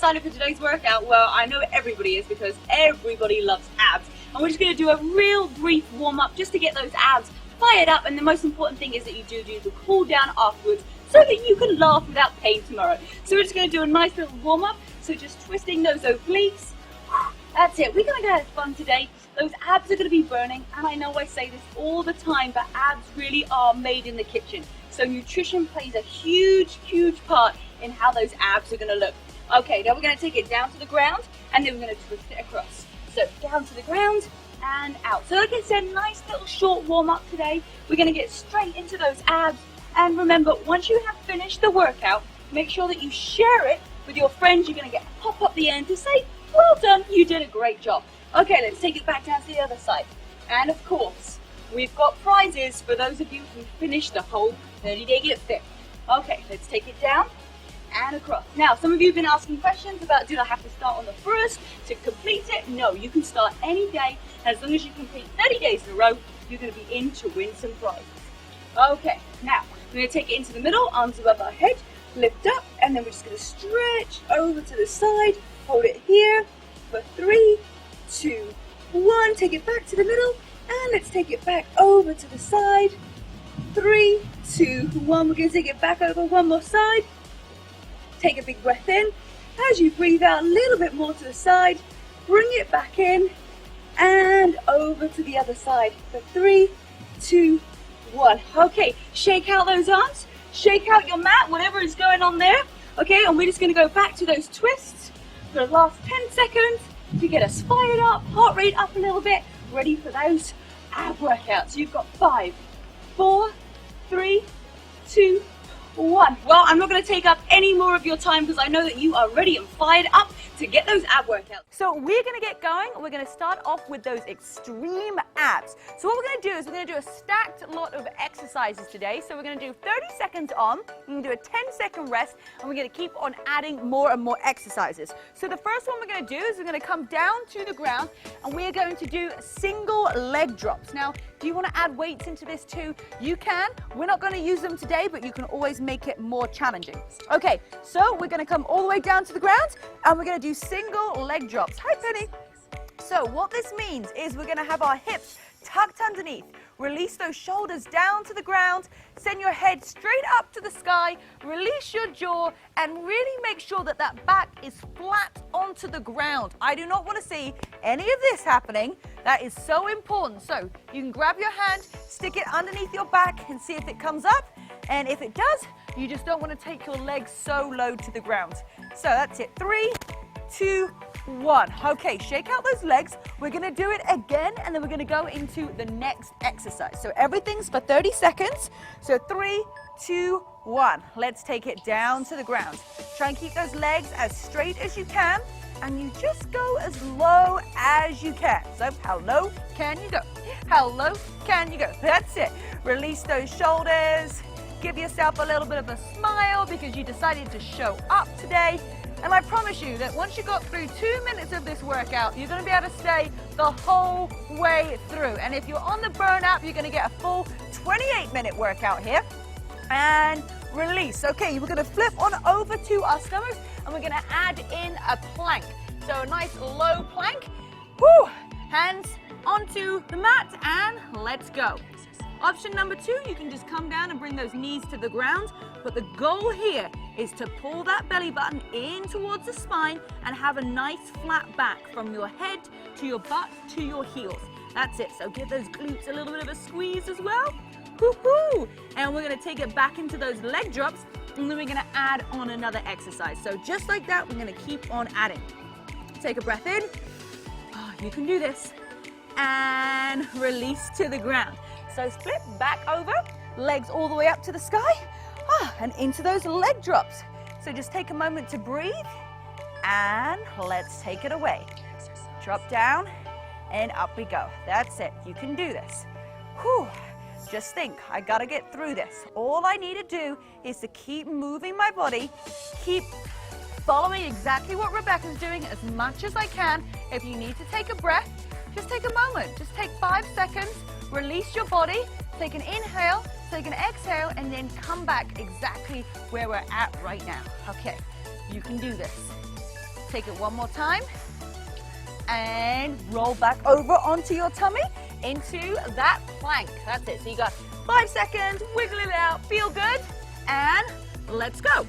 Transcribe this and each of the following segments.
excited for today's workout? Well, I know everybody is because everybody loves abs. And we're just going to do a real brief warm-up just to get those abs fired up. And the most important thing is that you do the cool down afterwards so that you can laugh without pain tomorrow. So we're just going to do a nice little warm-up. So just twisting those obliques. That's it. We're going to have fun today. Those abs are going to be burning. And I know I say this all the time, but abs really are made in the kitchen. So nutrition plays a huge, huge part in how those abs are going to look. Okay, now we're going to take it down to the ground and then we're going to twist it across. So down to the ground and out. So like I said, nice little short warm up today. We're going to get straight into those abs. And remember, once you have finished the workout, make sure that you share it with your friends. You're going to get a pop up the end to say, well done, you did a great job. Okay, let's take it back down to the other side. And of course, we've got prizes for those of you who finished the whole 30-day Get Fit. Okay, let's take it down and across. Now, some of you have been asking questions about, do I have to start on the first to complete it? No, you can start any day. As long as you complete 30 days in a row, you're going to be in to win some prizes. Okay, now, we're going to take it into the middle, arms above our head, lift up, and then we're just going to stretch over to the side, hold it here for 3, 2, 1, take it back to the middle, and let's take it back over to the side. 3, 2, 1. We're going to take it back over one more side. Take a big breath in. As you breathe out a little bit more to the side, bring it back in and over to the other side. For 3, 2, 1. Okay, shake out those arms. Shake out your mat, whatever is going on there. Okay, and we're just going to go back to those twists for the last 10 seconds to get us fired up, heart rate up a little bit, ready for those ab workouts. You've got 5, 4, 3, 2, 1. Well, I'm not going to take up any more of your time because I know that you are ready and fired up to get those ab workouts. So we're going to get going. We're going to start off with those extreme abs. So what we're going to do is we're going to do a stacked lot of exercises today. So we're going to do 30 seconds on, we're going to do a 10-second rest, and we're going to keep on adding more and more exercises. So the first one we're going to do is we're going to come down to the ground and we're going to do single leg drops. Now, do you want to add weights into this too? You can. We're not going to use them today, but you can always make it more challenging. Okay, so we're going to come all the way down to the ground and we're going to do single leg drops. Hi, Penny. So what this means is we're going to have our hips tucked underneath. Release those shoulders down to the ground. Send your head straight up to the sky. Release your jaw and really make sure that that back is flat onto the ground. I do not want to see any of this happening. That is so important. So you can grab your hand, stick it underneath your back and see if it comes up. And if it does, you just don't want to take your legs so low to the ground. So that's it. 3, 2, 1. Okay, shake out those legs. We're going to do it again, and then we're going to go into the next exercise. So everything's for 30 seconds. So 3, 2, 1. Let's take it down to the ground. Try and keep those legs as straight as you can, and you just go as low as you can. So how low can you go? How low can you go? That's it. Release those shoulders. Give yourself a little bit of a smile because you decided to show up today. And I promise you that once you got through 2 minutes of this workout, you're going to be able to stay the whole way through. And if you're on the burn app, you're going to get a full 28-minute workout here. And release. Okay, we're going to flip on over to our stomachs and we're going to add in a plank. So a nice low plank. Woo! Hands onto the mat and let's go. Option number 2, you can just come down and bring those knees to the ground, but the goal here is to pull that belly button in towards the spine and have a nice flat back from your head to your butt to your heels. That's it. So give those glutes a little bit of a squeeze as well. Woo-hoo! And we're going to take it back into those leg drops, and then we're going to add on another exercise. So just like that, we're going to keep on adding. Take a breath in. Oh, you can do this. And release to the ground. So flip back over, legs all the way up to the sky, and into those leg drops. So just take a moment to breathe, and let's take it away. Drop down, and up we go. That's it. You can do this. Whew. Just think, I gotta get through this. All I need to do is to keep moving my body, keep following exactly what Rebecca's doing as much as I can. If you need to take a breath, just take a moment. Just take 5 seconds. Release your body, take an inhale, take an exhale, and then come back exactly where we're at right now. Okay, you can do this. Take it one more time. And roll back over onto your tummy into that plank. That's it. So you got 5 seconds, wiggle it out, feel good, and let's go.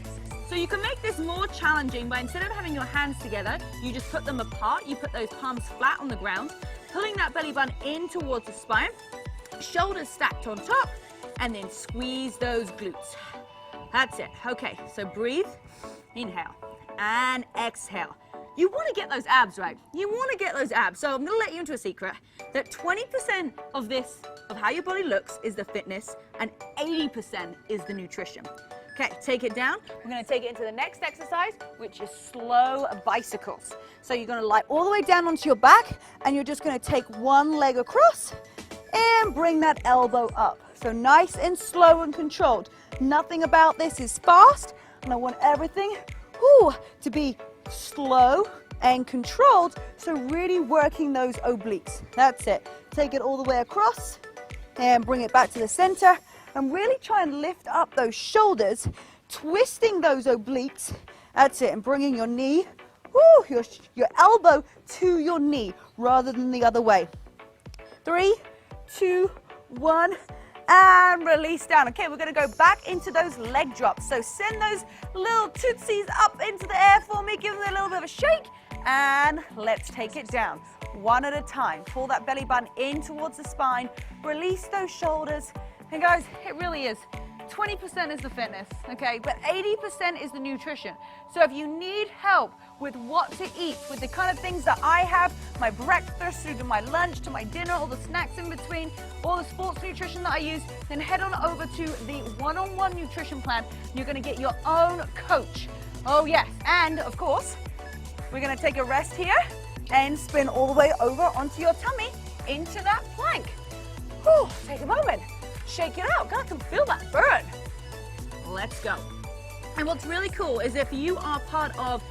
So you can make this more challenging by, instead of having your hands together, you just put them apart. You put those palms flat on the ground, pulling that belly button in towards the spine, shoulders stacked on top, and then squeeze those glutes. That's it. Okay, so breathe, inhale, and exhale. You want to get those abs, right? You want to get those abs. So I'm going to let you into a secret that 20% of this, of how your body looks, is the fitness, and 80% is the nutrition. Okay, take it down. We're going to take it into the next exercise, which is slow bicycles. So you're going to lie all the way down onto your back, and you're just going to take one leg across and bring that elbow up. So nice and slow and controlled. Nothing about this is fast, and I want everything to be slow and controlled, so really working those obliques. That's it. Take it all the way across and bring it back to the center, and really try and lift up those shoulders, twisting those obliques. That's it, and bringing your knee, your elbow to your knee rather than the other way. 3, 2, 1, and release down. Okay, we're going to go back into those leg drops. So send those little tootsies up into the air for me. Give them a little bit of a shake, and let's take it down. One at a time. Pull that belly button in towards the spine. Release those shoulders. And guys, it really is. 20% is the fitness, okay? But 80% is the nutrition. So if you need help with what to eat, with the kind of things that I have, my breakfast through to my lunch, to my dinner, all the snacks in between, all the sports nutrition that I use, then head on over to the one-on-one nutrition plan. You're gonna get your own coach. Oh yes, and of course, we're gonna take a rest here and spin all the way over onto your tummy into that plank. Whew, take a moment. Shake it out. God, I can feel that burn. Let's go. And what's really cool is if you are part of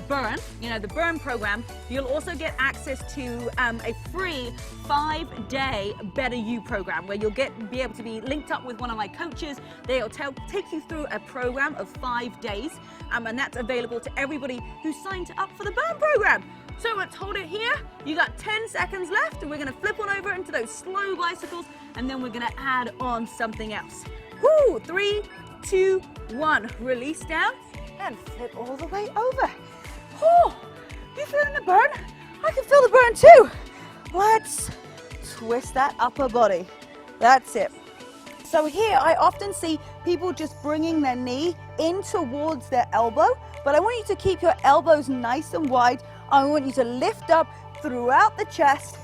Burn, the Burn program, you'll also get access to a free 5-day Better You program where you'll be able to be linked up with one of my coaches. They'll take you through a program of 5 days, and that's available to everybody who signed up for the Burn program. So let's hold it here. You got 10 seconds left, and we're gonna flip on over into those slow bicycles, and then we're gonna add on something else. Woo! 3, 2, 1. Release down and flip all the way over. Oh, you feeling the burn? I can feel the burn too. Let's twist that upper body. That's it. So here I often see people just bringing their knee in towards their elbow, but I want you to keep your elbows nice and wide. I want you to lift up throughout the chest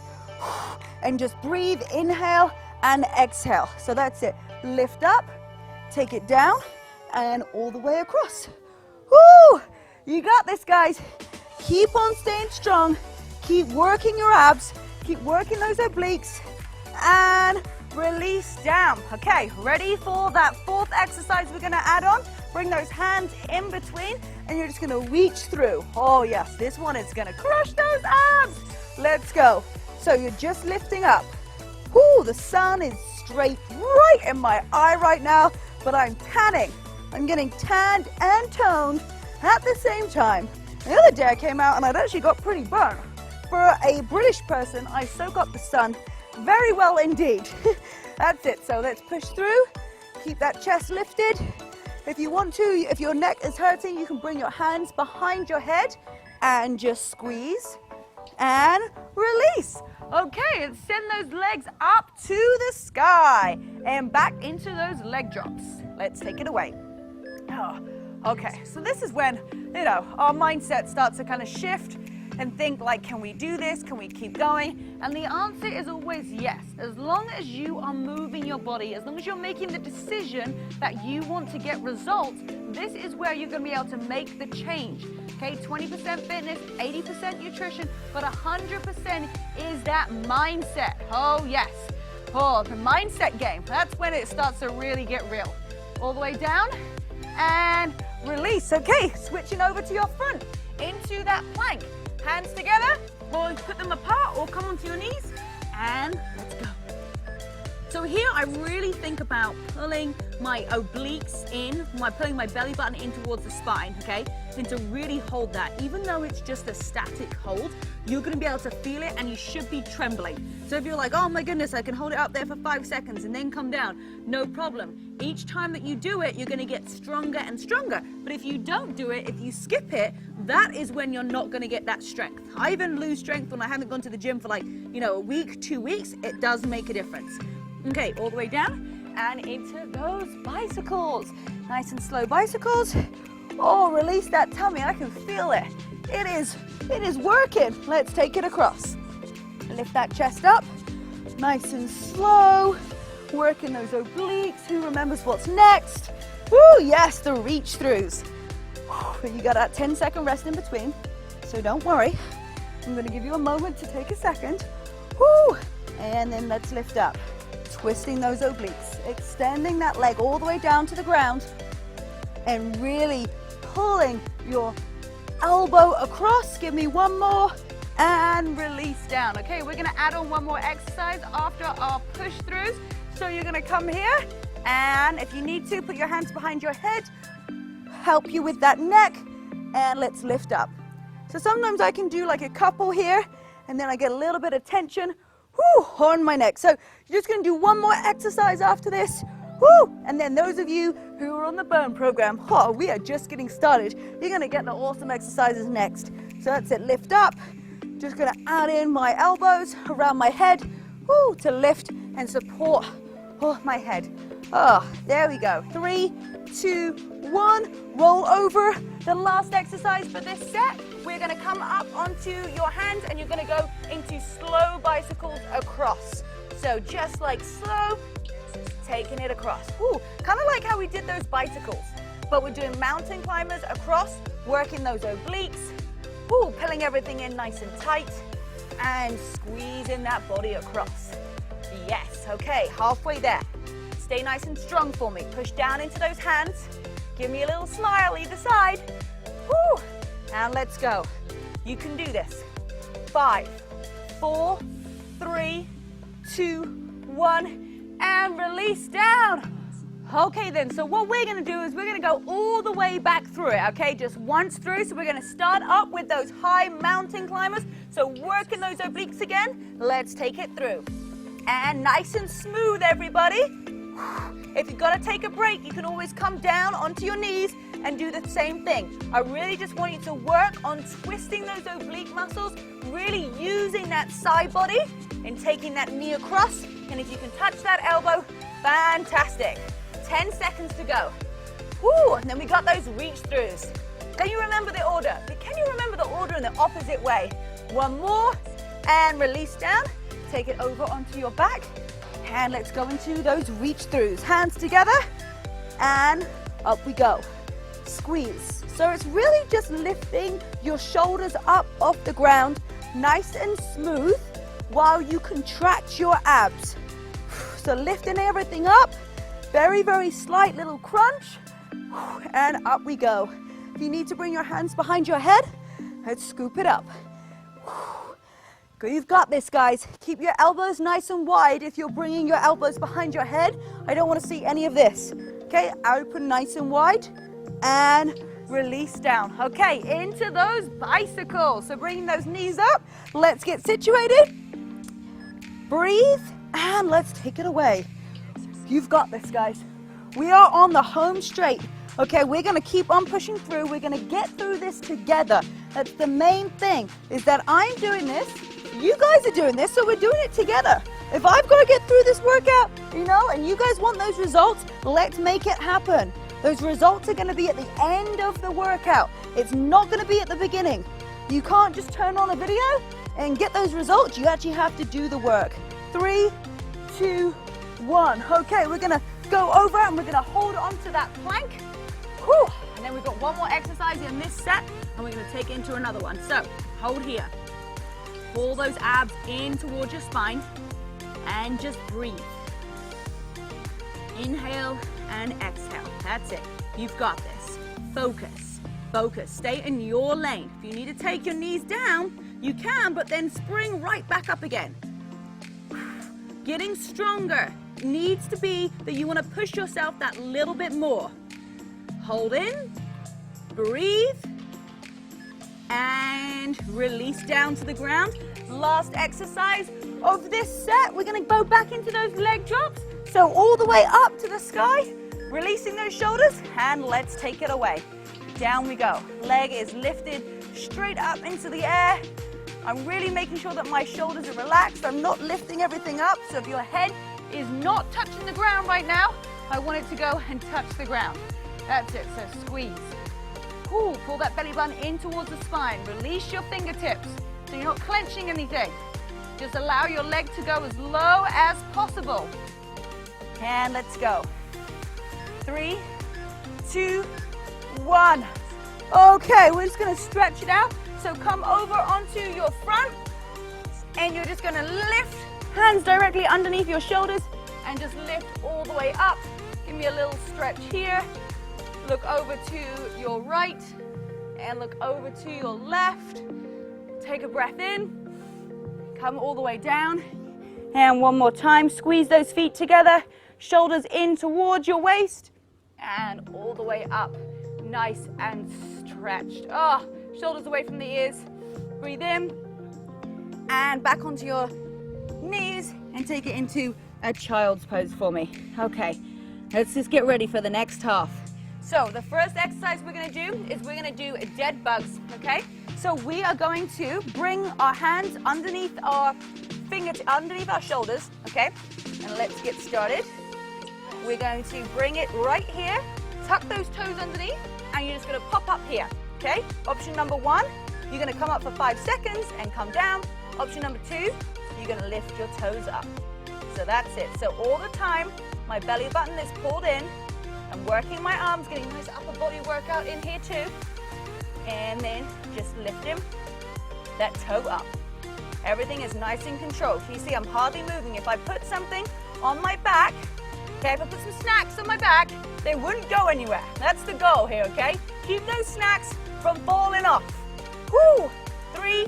and just breathe, inhale and exhale. So that's it. Lift up, take it down, and all the way across. Woo! You got this, guys. Keep on staying strong. Keep working your abs. Keep working those obliques. And release down. Okay, ready for that fourth exercise we're gonna add on? Bring those hands in between, and you're just gonna reach through. Oh yes, this one is gonna crush those abs. Let's go. So you're just lifting up. Whoo, the sun is straight right in my eye right now, but I'm tanning. I'm getting tanned and toned at the same time. The other day I came out and I'd actually got pretty burnt. For a British person, I soak up the sun very well indeed. That's it. So let's push through. Keep that chest lifted. If you want to, if your neck is hurting, you can bring your hands behind your head and just squeeze and release. Okay, and send those legs up to the sky and back into those leg drops. Let's take it away. Oh, okay, so this is when, our mindset starts to kind of shift and think like, can we do this? Can we keep going? And the answer is always yes. As long as you are moving your body, as long as you're making the decision that you want to get results, this is where you're going to be able to make the change. Okay, 20% fitness, 80% nutrition, but 100% is that mindset. Oh yes. Oh, the mindset game. That's when it starts to really get real. All the way down and release. Okay, switching over to your front into that plank. Hands together, or put them apart, or come onto your knees, and let's go. So here I really think about pulling my obliques in, pulling my belly button in towards the spine, okay? And to really hold that, even though it's just a static hold, you're gonna be able to feel it and you should be trembling. So if you're like, oh my goodness, I can hold it up there for 5 seconds and then come down, no problem. Each time that you do it, you're gonna get stronger and stronger. But if you don't do it, if you skip it, that is when you're not gonna get that strength. I even lose strength when I haven't gone to the gym for like, a week, 2 weeks. It does make a difference. Okay, all the way down and into those bicycles. Nice and slow bicycles. Oh, release that tummy. I can feel it. It is working. Let's take it across. Lift that chest up. Nice and slow. Working those obliques. Who remembers what's next? Woo, yes, the reach throughs. You got that 10-second rest in between, so don't worry. I'm gonna give you a moment to take a second. Woo, and then let's lift up. Twisting those obliques, extending that leg all the way down to the ground and really pulling your elbow across. Give me one more and release down. Okay, we're gonna add on one more exercise after our push throughs. So you're gonna come here and if you need to, put your hands behind your head, help you with that neck, and let's lift up. So sometimes I can do like a couple here and then I get a little bit of tension on my neck. So you're just going to do one more exercise after this. And then those of you who are on the burn program, we are just getting started. You're going to get the awesome exercises next. So that's it, lift up. Just going to add in my elbows around my head to lift and support my head. There we go. 3, 2, 1. Roll over. The last exercise for this set. We're going to come up onto your hands and you're going to go into slow bicycles across. So just like slow, taking it across. Kind of like how we did those bicycles, but we're doing mountain climbers across, working those obliques, pulling everything in nice and tight and squeezing that body across. Yes, okay, halfway there. Stay nice and strong for me. Push down into those hands. Give me a little smile either side. And let's go. You can do this. 5, 4, 3, 2, 1, and release down. Okay then, so what we're gonna do is we're gonna go all the way back through it, okay? Just once through, so we're gonna start up with those high mountain climbers. So working those obliques again, let's take it through. And nice and smooth, everybody. If you've got to take a break, you can always come down onto your knees and do the same thing. I really just want you to work on twisting those oblique muscles, really using that side body and taking that knee across. And if you can touch that elbow, fantastic. 10 seconds to go. And then we got those reach throughs. Can you remember the order? Can you remember the order in the opposite way? One more and release down. Take it over onto your back. And let's go into those reach throughs. Hands together and up we go. Squeeze. So it's really just lifting your shoulders up off the ground, nice and smooth, while you contract your abs. So lifting everything up, very, very slight little crunch, and up we go. If you need to bring your hands behind your head, let's scoop it up. You've got this, guys. Keep your elbows nice and wide. If you're bringing your elbows behind your head, I don't want to see any of this. Okay, open nice and wide and release down. Okay, into those bicycles. So bringing those knees up, let's get situated. Breathe and let's take it away. You've got this, guys. We are on the home straight. Okay, we're gonna keep on pushing through. We're gonna get through this together. That's the main thing, is that I'm doing this, you guys are doing this, so we're doing it together. If I've got to get through this workout, and you guys want those results, let's make it happen. Those results are going to be at the end of the workout. It's not going to be at the beginning. You can't just turn on a video and get those results. You actually have to do the work. 3, 2, 1. Okay, we're going to go over and we're going to hold on to that plank. And then we've got one more exercise in this set and we're going to take it into another one. So hold here. Pull those abs in towards your spine and just breathe. Inhale and exhale. That's it. You've got this. Focus. Focus. Stay in your lane. If you need to take your knees down, you can, but then spring right back up again. Getting stronger. needs to be that you want to push yourself that little bit more. Hold in, breathe, and release down to the ground. Last exercise of this set, we're going to go back into those leg drops. So all the way up to the sky, releasing those shoulders, and let's take it away. Down we go. Leg is lifted straight up into the air. I'm really making sure that my shoulders are relaxed. I'm not lifting everything up. So if your head is not touching the ground right now, I want it to go and touch the ground. That's it, so squeeze. Pull that belly button in towards the spine. Release your fingertips so you're not clenching anything. Just allow your leg to go as low as possible. And let's go. 3, 2, 1. Okay, we're just gonna stretch it out. So come over onto your front and you're just gonna lift hands directly underneath your shoulders and just lift all the way up. Give me a little stretch here. Look over to your right and look over to your left. Take a breath in. Come all the way down. And one more time, squeeze those feet together. Shoulders in towards your waist and all the way up. Nice and stretched. Oh, shoulders away from the ears. Breathe in and back onto your knees and take it into a child's pose for me. Okay, let's just get ready for the next half. So the first exercise we're going to do is we're going to do dead bugs, okay? So we are going to bring our hands underneath our underneath our shoulders, okay? And let's get started. We're going to bring it right here, tuck those toes underneath, and you're just going to pop up here, okay? Option number 1, you're going to come up for 5 seconds and come down. Option number 2, you're going to lift your toes up. So that's it. So all the time, my belly button is pulled in. I'm working my arms, getting a nice upper body workout in here too. And then just lifting that toe up. Everything is nice and controlled. You see, I'm hardly moving. If I put something on my back, okay, if I put some snacks on my back, they wouldn't go anywhere. That's the goal here, okay? Keep those snacks from falling off. Woo! 3,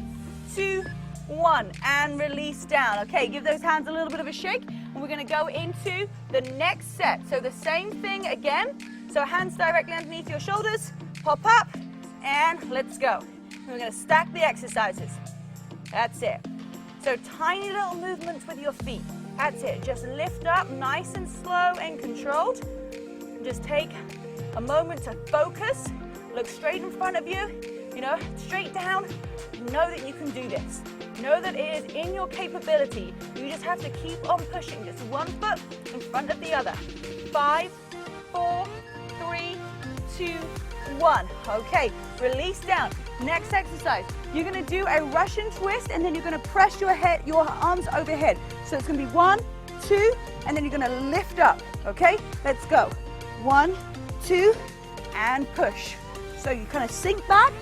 2, 1, and release down. Okay, give those hands a little bit of a shake, and we're gonna go into the next set. So the same thing again. So hands directly underneath your shoulders, pop up, and let's go. And we're gonna stack the exercises. That's it. So tiny little movements with your feet. That's it. Just lift up nice and slow and controlled. Just take a moment to focus. Look straight in front of you, straight down. Know that you can do this. Know that it is in your capability. You just have to keep on pushing, just one foot in front of the other. 5, 4, 3, 2, 1. Okay, release down. Next exercise, you're gonna do a Russian twist and then you're gonna press your arms overhead. So it's gonna be 1, 2, and then you're gonna lift up, okay? Let's go. 1, 2, and push. So you kind of sink back,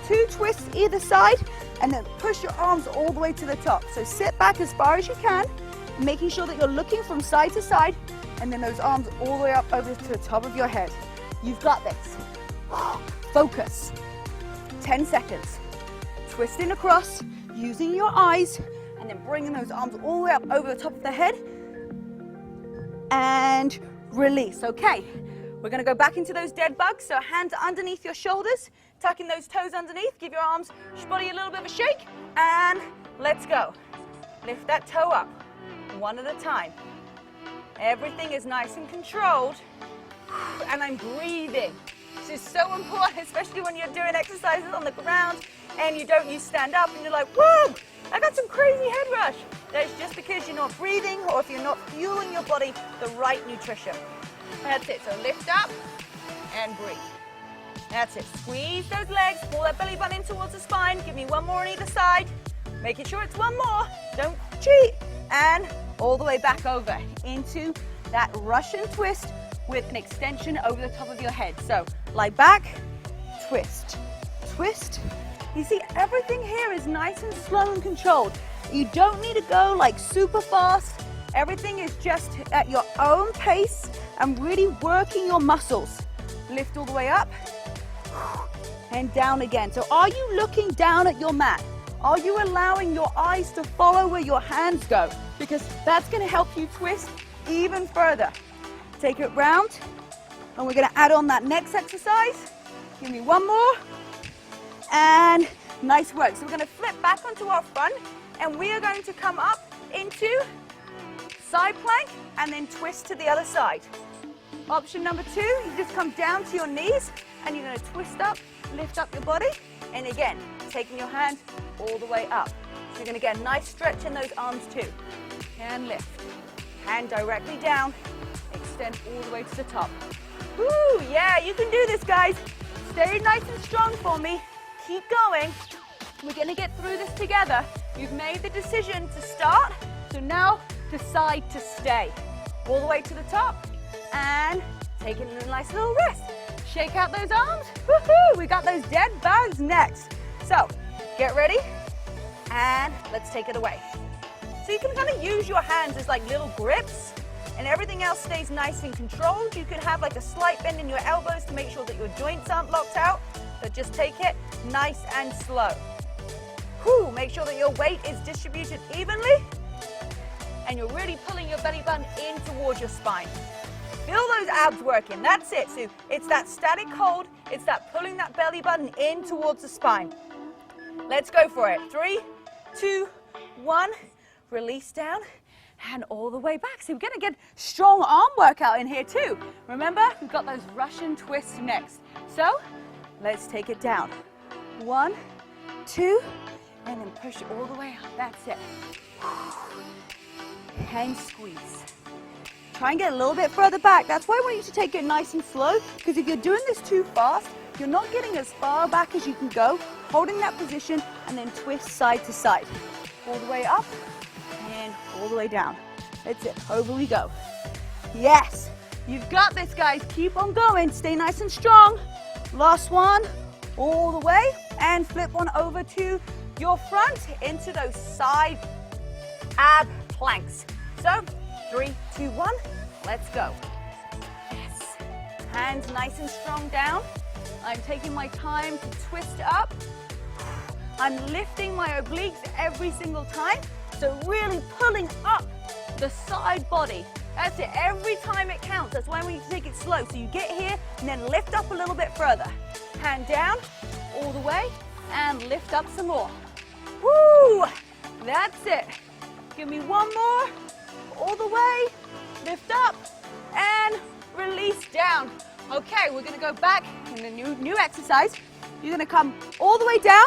2 twists either side, and then push your arms all the way to the top. So sit back as far as you can, making sure that you're looking from side to side, and then those arms all the way up over to the top of your head. You've got this. Focus. 10 seconds. Twisting across, using your eyes, and then bringing those arms all the way up over the top of the head. And release. Okay, we're gonna go back into those dead bugs. So hands underneath your shoulders, tucking those toes underneath. Give your arms, body a little bit of a shake, and let's go. Lift that toe up, one at a time. Everything is nice and controlled, and I'm breathing. This is so important, especially when you're doing exercises on the ground and you stand up and you're like, whoa, I got some crazy head rush. That's just because you're not breathing or if you're not fueling your body the right nutrition. That's it, so lift up and breathe. That's it, squeeze those legs, pull that belly button in towards the spine. Give me one more on either side, making sure it's one more, don't cheat. And all the way back over into that Russian twist with an extension over the top of your head. So lie back, twist, twist. You see, everything here is nice and slow and controlled. You don't need to go like super fast. Everything is just at your own pace and really working your muscles. Lift all the way up and down again. So are you looking down at your mat? Are you allowing your eyes to follow where your hands go? Because that's going to help you twist even further. Take it round, and we're gonna add on that next exercise. Give me one more, and nice work. So we're gonna flip back onto our front, and we are going to come up into side plank, and then twist to the other side. Option number 2, you just come down to your knees, and you're gonna twist up, lift up your body, and again, taking your hand all the way up. So you're gonna get a nice stretch in those arms too. And lift, hand directly down, extend all the way to the top. Woo, yeah, you can do this, guys. Stay nice and strong for me. Keep going. We're gonna get through this together. You've made the decision to start, so now decide to stay. All the way to the top, and taking a nice little rest. Shake out those arms. Woohoo! We got those dead bugs next. So, get ready, and let's take it away. So you can kind of use your hands as like little grips, and everything else stays nice and controlled. You could have like a slight bend in your elbows to make sure that your joints aren't locked out, but just take it nice and slow. Whew, make sure that your weight is distributed evenly, and you're really pulling your belly button in towards your spine. Feel those abs working, that's it. So it's that static hold, it's that pulling that belly button in towards the spine. Let's go for it. 3, 2, 1, release down, and all the way back. So we're gonna get strong arm workout in here too. Remember, we've got those Russian twists next. So let's take it down. 1, 2, and then push it all the way up, that's it. And squeeze. Try and get a little bit further back. That's why I want you to take it nice and slow, because if you're doing this too fast, you're not getting as far back as you can go. Holding that position and then twist side to side. All the way up and all the way down. That's it, over we go. Yes, you've got this, guys. Keep on going, stay nice and strong. Last one, all the way, and flip on over to your front into those side ab planks. So, 3, 2, 1, let's go. Yes. Hands nice and strong down. I'm taking my time to twist up. I'm lifting my obliques every single time. So really pulling up the side body. That's it, every time it counts. That's why we need to take it slow. So you get here and then lift up a little bit further. Hand down, all the way, and lift up some more. Woo! That's it. Give me one more. All the way, lift up, and release down. Okay, we're gonna go back in the new exercise. You're gonna come all the way down,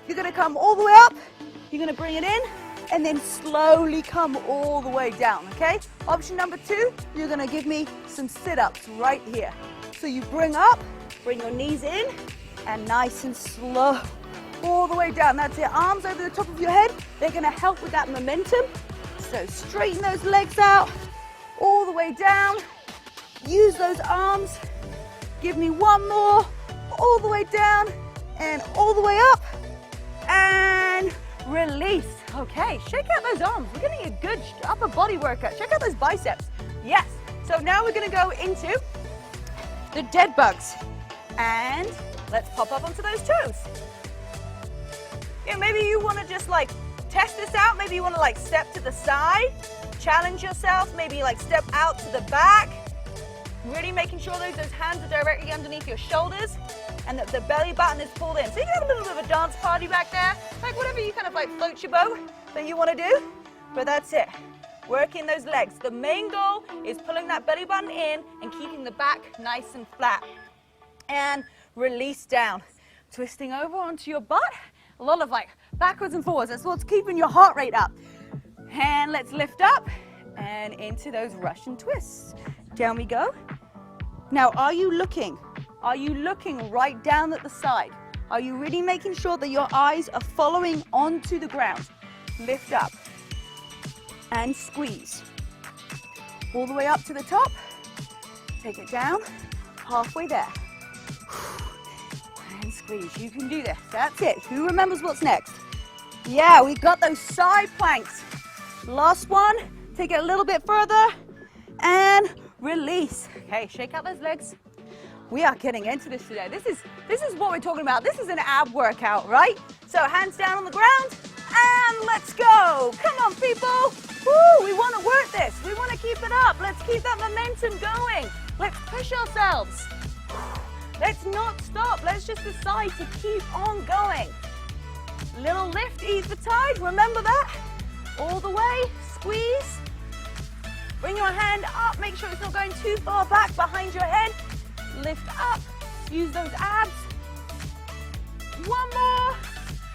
you're gonna come all the way up, you're gonna bring it in, and then slowly come all the way down, okay? Option number 2, you're gonna give me some sit-ups right here. So you bring up, bring your knees in, and nice and slow, all the way down. That's it, arms over the top of your head. They're gonna help with that momentum. So straighten those legs out, all the way down. Use those arms. Give me one more, all the way down, and all the way up, and release. Okay, shake out those arms. We're getting a good upper body workout. Check out those biceps. Yes. So now we're gonna go into the dead bugs. And let's pop up onto those toes. Yeah, maybe you wanna just like test this out. Maybe you wanna like step to the side, challenge yourself, maybe like step out to the back. Really making sure those hands are directly underneath your shoulders and that the belly button is pulled in. So you can have a little bit of a dance party back there, like whatever you kind of like float your boat that you want to do. But that's it, working those legs. The main goal is pulling that belly button in and keeping the back nice and flat. And release down, twisting over onto your butt. A lot of like backwards and forwards. That's what's keeping your heart rate up. And let's lift up and into those Russian twists. Down we go. Now, are you looking right down at the side? Are you really making sure that your eyes are following onto the ground? Lift up and squeeze. All the way up to the top. Take it down, halfway there. And squeeze. You can do this. That's it. Who remembers what's next? Yeah, we got those side planks. Last one. Take it a little bit further and release. Okay, shake out those legs. We are getting into this today. This is what we're talking about. This is an ab workout, right? So hands down on the ground and let's go. Come on, people. Woo, we want to work this. We want to keep it up. Let's keep that momentum going. Let's push ourselves. Let's not stop. Let's just decide to keep on going. Little lift, ease the tide. Remember that? All the way. Squeeze. Bring your hand up. Make sure it's not going too far back behind your head. Lift up. Use those abs. One more.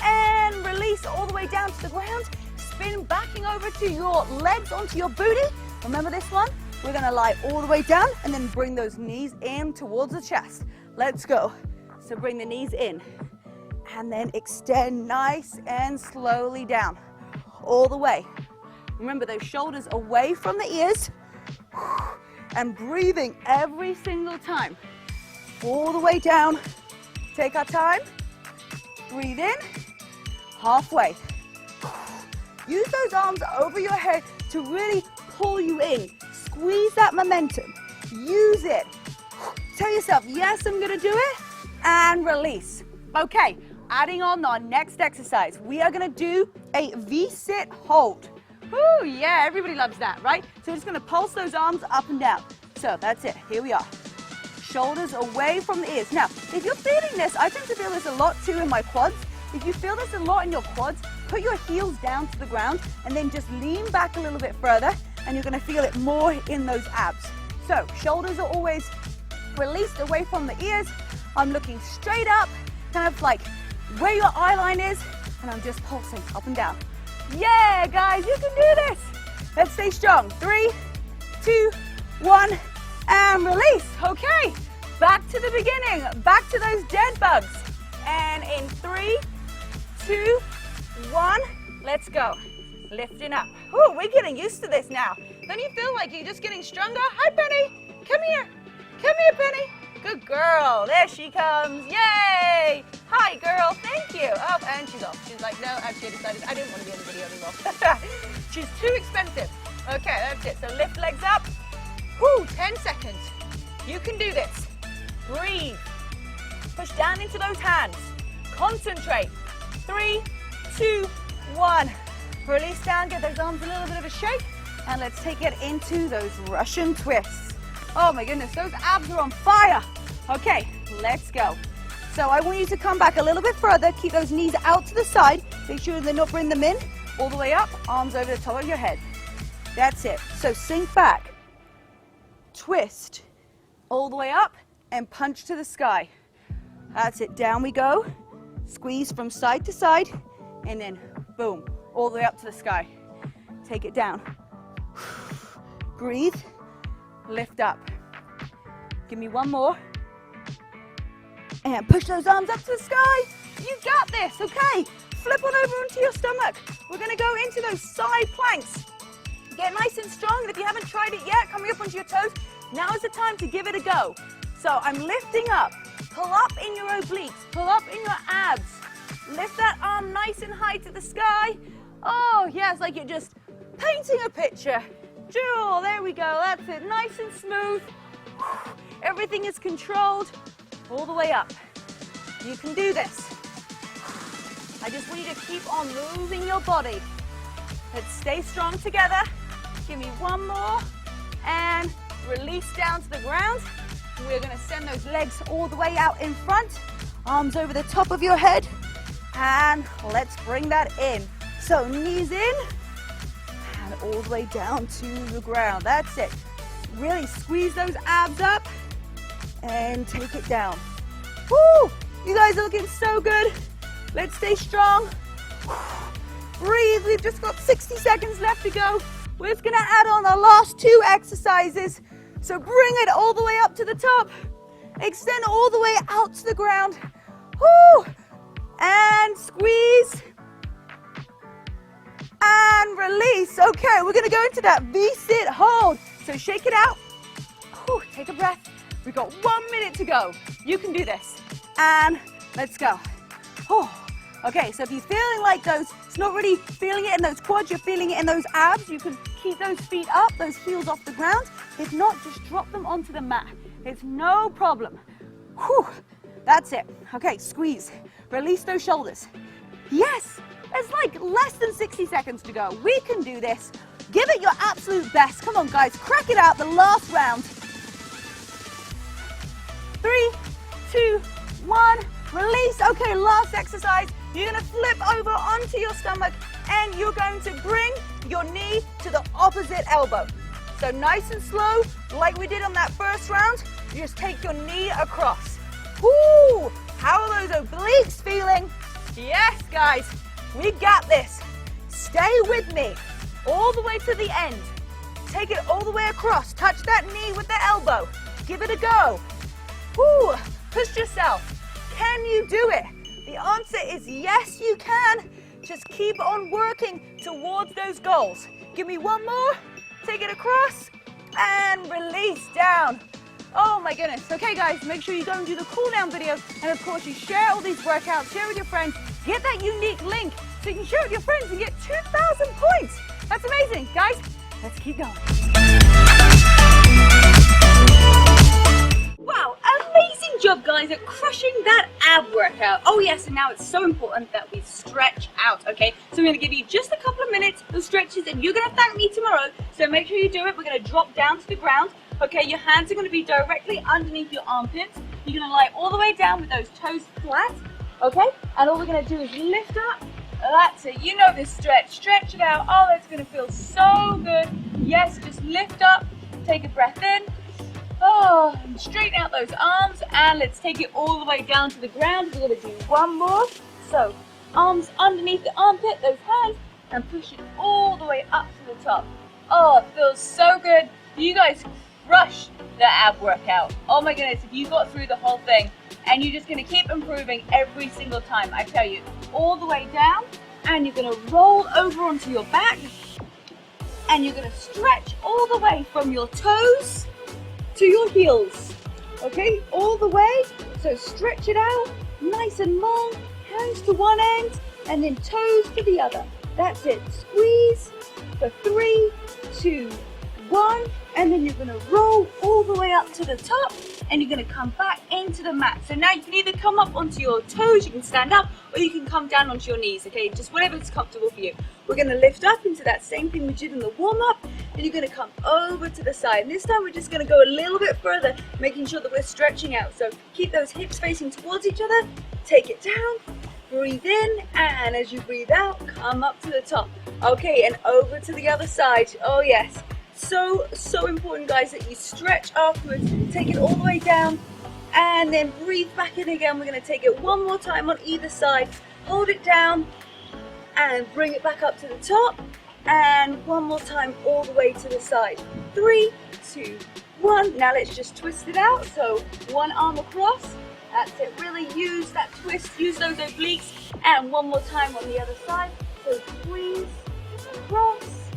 And release all the way down to the ground. Spin backing over to your legs onto your booty. Remember this one? We're going to lie all the way down and then bring those knees in towards the chest. Let's go. So bring the knees in and then extend nice and slowly down all the way. Remember those shoulders away from the ears and breathing every single time. All the way down. Take our time. Breathe in. Halfway. Use those arms over your head to really pull you in. Squeeze that momentum. Use it. Tell yourself, yes, I'm gonna do it. And release. Okay, adding on our next exercise. We are gonna do a V-sit hold. Woo, yeah, everybody loves that, right? So we're just gonna pulse those arms up and down. So that's it, here we are. Shoulders away from the ears. Now, if you're feeling this, I tend to feel this a lot too in my quads. If you feel this a lot in your quads, put your heels down to the ground and then just lean back a little bit further and you're gonna feel it more in those abs. So, shoulders are always released away from the ears. I'm looking straight up, kind of like where your eye line is, and I'm just pulsing up and down. Yeah, guys, you can do this. Let's stay strong. 3, 2, 1, and release. Okay, back to the beginning, back to those dead bugs. And in 3, 2, 1, let's go. Lifting up. Ooh, we're getting used to this now. Don't you feel like you're just getting stronger? Hi, Penny. Come here. Come here, Penny. Good girl. There she comes. Yay. Hi, girl. Thank you. Oh, and she's off. She's like, no, actually I decided I didn't want to be in the video anymore. She's too expensive. Okay, that's it. So lift legs up. Woo, 10 seconds. You can do this. Breathe. Push down into those hands. Concentrate. 3, 2, 1. Release down, get those arms a little bit of a shake, and let's take it into those Russian twists. Oh my goodness, those abs are on fire. Okay, let's go. So I want you to come back a little bit further, keep those knees out to the side, make sure they not bring them in, all the way up, arms over the top of your head. That's it. So sink back, twist, all the way up, and punch to the sky. That's it, down we go. Squeeze from side to side, and then boom, all the way up to the sky. Take it down. Breathe, lift up. Give me one more. And push those arms up to the sky. You got this, okay. Flip on over onto your stomach. We're gonna go into those side planks. Get nice and strong, and if you haven't tried it yet, coming up onto your toes, now is the time to give it a go. So I'm lifting up. Pull up in your obliques, pull up in your abs. Lift that arm nice and high to the sky. Oh, yeah, it's like you're just painting a picture. Jewel, there we go, that's it, nice and smooth. Everything is controlled, all the way up. You can do this. I just want you to keep on moving your body. Let's stay strong together. Give me one more, and release down to the ground. We're gonna send those legs all the way out in front, arms over the top of your head, and let's bring that in. So knees in, and all the way down to the ground. That's it. Really squeeze those abs up, and take it down. Woo! You guys are looking so good. Let's stay strong. Breathe, we've just got 60 seconds left to go. We're just gonna add on our last 2 exercises. So bring it all the way up to the top. Extend all the way out to the ground. Woo! And squeeze. And release. Okay, we're gonna go into that V-sit hold. So shake it out. Whew, take a breath. We've got 1 minute to go. You can do this. And let's go. Whew. Okay, so if you're feeling like those, it's not really feeling it in those quads, you're feeling it in those abs, you can keep those feet up, those heels off the ground. If not, just drop them onto the mat. It's no problem. Whew, that's it. Okay, squeeze. Release those shoulders. Yes, it's like less than 60 seconds to go. We can do this. Give it your absolute best. Come on, guys. Crack it out. The last round. 3, 2, 1. Release. Okay, last exercise. You're going to flip over onto your stomach and you're going to bring your knee to the opposite elbow. So nice and slow, like we did on that first round. You just take your knee across. Woo! How are those obliques feeling? Yes, guys. We got this. Stay with me all the way to the end. Take it all the way across. Touch that knee with the elbow. Give it a go. Woo! Push yourself. Can you do it? The answer is yes, you can. Just keep on working towards those goals. Give me one more. Take it across and release down. Oh my goodness. Okay, guys, make sure you go and do the cool down video. And of course, you share all these workouts, share with your friends. Get that unique link so you can share it with your friends and get 2,000 points. That's amazing. Guys, let's keep going. Wow, amazing job, guys, at crushing that ab workout. Oh yes, and now it's so important that we stretch out, okay? So I'm going to give you just a couple of minutes of stretches and you're going to thank me tomorrow. So make sure you do it. We're going to drop down to the ground. Okay, your hands are going to be directly underneath your armpits. You're going to lie all the way down with those toes flat, okay? And all we're going to do is lift up. That's it. You know this stretch. Stretch it out. Oh, that's going to feel so good. Yes, just lift up. Take a breath in. Oh, and straighten out those arms. And let's take it all the way down to the ground. We're going to do one more. So, arms underneath the armpit, those hands, and push it all the way up to the top. Oh, it feels so good. You guys crushed the ab workout. Oh my goodness, if you got through the whole thing and you're just going to keep improving every single time, I tell you, all the way down, and you're going to roll over onto your back and you're going to stretch all the way from your toes to your heels, okay, all the way. So stretch it out nice and long, hands to one end and then toes to the other. That's it. Squeeze for 3, 2, 1, and then you're going to roll all the way up to the top and you're going to come back into the mat. So now you can either come up onto your toes, you can stand up, or you can come down onto your knees, okay, just whatever's comfortable for you. We're going to lift up into that same thing we did in the warm-up, and you're going to come over to the side. And this time we're just going to go a little bit further, making sure that we're stretching out. So keep those hips facing towards each other, take it down, breathe in, and as you breathe out, come up to the top. Okay, and over to the other side. Oh yes. So important, guys, that you stretch afterwards. Take it all the way down and then breathe back in again. We're going to take it one more time on either side. Hold it down and bring it back up to the top, and one more time all the way to the side. 3, 2, 1. Now let's just twist it out. So one arm across. That's it. Really use that twist, use those obliques, and one more time on the other side. So squeeze across.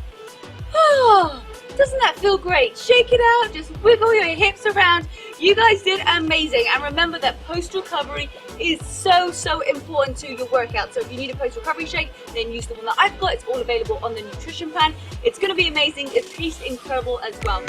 Oh, doesn't that feel great? Shake it out, just wiggle your hips around. You guys did amazing. And remember that post-recovery is so important to your workout. So if you need a post-recovery shake, then use the one that I've got. It's all available on the nutrition plan. It's going to be amazing. It tastes incredible as well.